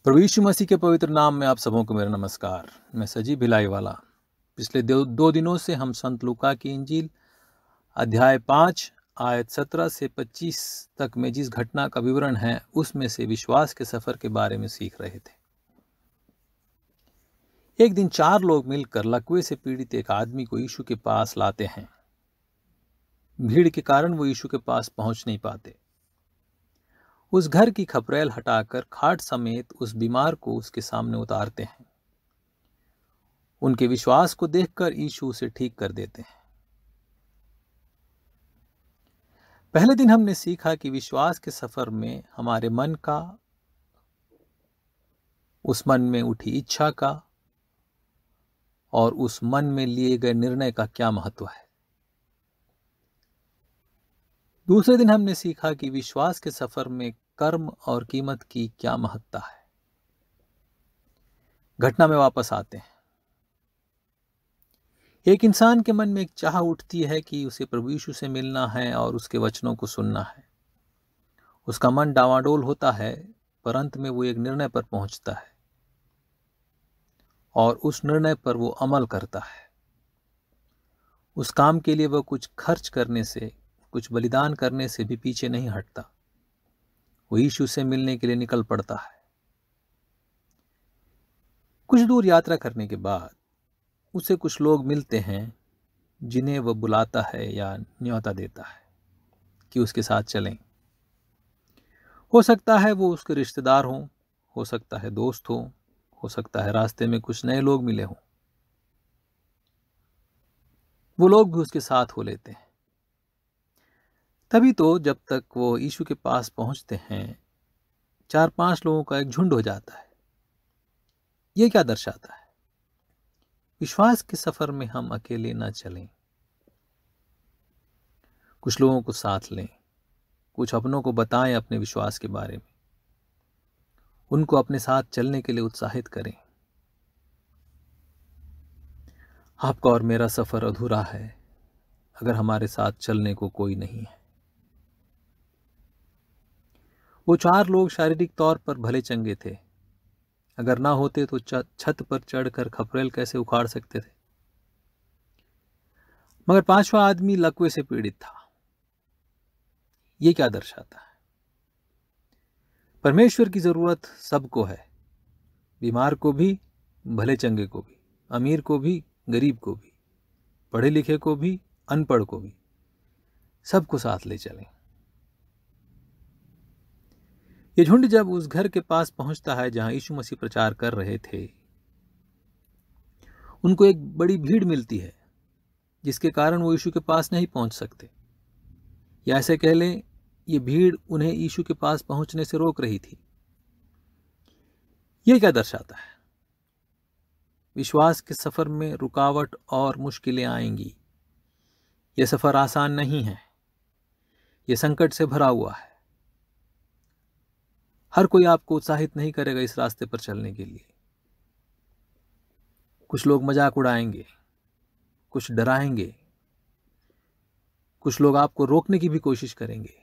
प्रभु यीशु मसीह के पवित्र नाम में आप सबों को मेरा नमस्कार। मैं सजी भिलाई वाला। पिछले दो दिनों से हम संत लूका की इंजील अध्याय 5 आयत 17 से 25 तक में जिस घटना का विवरण है उसमें से विश्वास के सफर के बारे में सीख रहे थे। एक दिन 4 लोग मिलकर लकवे से पीड़ित एक आदमी को यीशु के पास लाते हैं। भीड़ के कारण वो यीशु के पास पहुंच नहीं पाते। उस घर की खपरेल हटाकर खाट समेत उस बीमार को उसके सामने उतारते हैं। उनके विश्वास को देखकर यीशु उसे ठीक कर देते हैं। पहले दिन हमने सीखा कि विश्वास के सफर में हमारे मन का, उस मन में उठी इच्छा का और उस मन में लिए गए निर्णय का क्या महत्व है। दूसरे दिन हमने सीखा कि विश्वास के सफर में कर्म और कीमत की क्या महत्ता है। घटना में वापस आते हैं। एक इंसान के मन में एक चाह उठती है कि उसे प्रभु यीशु से मिलना है और उसके वचनों को सुनना है। उसका मन डावाडोल होता है, पर अंत में वो एक निर्णय पर पहुंचता है और उस निर्णय पर वो अमल करता है। उस काम के लिए वह कुछ खर्च करने से, कुछ बलिदान करने से भी पीछे नहीं हटता। वो यीशु से मिलने के लिए निकल पड़ता है। कुछ दूर यात्रा करने के बाद उसे कुछ लोग मिलते हैं जिन्हें वह बुलाता है या न्योता देता है कि उसके साथ चलें। हो सकता है वो उसके रिश्तेदार हों, हो सकता है दोस्त हो सकता है रास्ते में कुछ नए लोग मिले हों। वो लोग भी उसके साथ हो लेते हैं। तभी तो जब तक वो यीशु के पास पहुंचते हैं 4-5 लोगों का एक झुंड हो जाता है। ये क्या दर्शाता है? विश्वास के सफर में हम अकेले ना चलें, कुछ लोगों को साथ लें, कुछ अपनों को बताएं अपने विश्वास के बारे में, उनको अपने साथ चलने के लिए उत्साहित करें। आपका और मेरा सफर अधूरा है अगर हमारे साथ चलने को कोई नहीं है। वो 4 लोग शारीरिक तौर पर भले चंगे थे, अगर ना होते तो छत पर चढ़कर खपरेल कैसे उखाड़ सकते थे। मगर 5वां आदमी लकवे से पीड़ित था। ये क्या दर्शाता है? परमेश्वर की जरूरत सबको है, बीमार को भी, भले चंगे को भी, अमीर को भी, गरीब को भी, पढ़े लिखे को भी, अनपढ़ को भी, सबको साथ ले चलें। ये झुंड जब उस घर के पास पहुंचता है जहां यीशु मसीह प्रचार कर रहे थे, उनको एक बड़ी भीड़ मिलती है जिसके कारण वो यीशु के पास नहीं पहुंच सकते, या ऐसे कह लें ये भीड़ उन्हें यीशु के पास पहुंचने से रोक रही थी। ये क्या दर्शाता है? विश्वास के सफर में रुकावट और मुश्किलें आएंगी। यह सफर आसान नहीं है, यह संकट से भरा हुआ है। हर कोई आपको उत्साहित नहीं करेगा इस रास्ते पर चलने के लिए। कुछ लोग मजाक उड़ाएंगे, कुछ डराएंगे, कुछ लोग आपको रोकने की भी कोशिश करेंगे।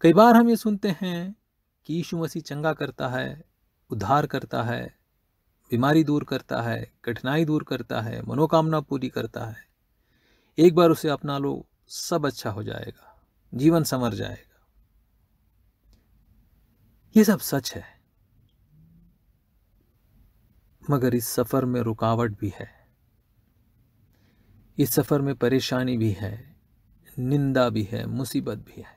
कई बार हम ये सुनते हैं कि यीशु मसीह चंगा करता है, उद्धार करता है, बीमारी दूर करता है, कठिनाई दूर करता है, मनोकामना पूरी करता है। एक बार उसे अपना लो, सब अच्छा हो जाएगा, जीवन संवर जाएगा। ये सब सच है, मगर इस सफर में रुकावट भी है, इस सफर में परेशानी भी है, निंदा भी है, मुसीबत भी है।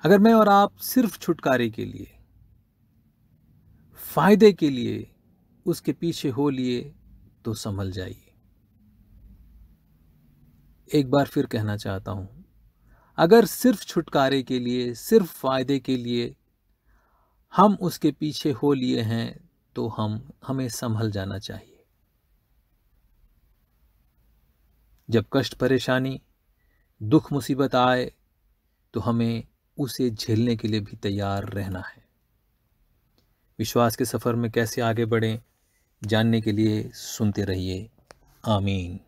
अगर मैं और आप सिर्फ छुटकारे के लिए, फायदे के लिए उसके पीछे हो लिए तो संभल जाइए। एक बार फिर कहना चाहता हूं, अगर सिर्फ छुटकारे के लिए, सिर्फ फायदे के लिए हम उसके पीछे हो लिए हैं तो हमें संभल जाना चाहिए। जब कष्ट, परेशानी, दुख, मुसीबत आए तो हमें उसे झेलने के लिए भी तैयार रहना है। विश्वास के सफर में कैसे आगे बढ़ें जानने के लिए सुनते रहिए। आमीन।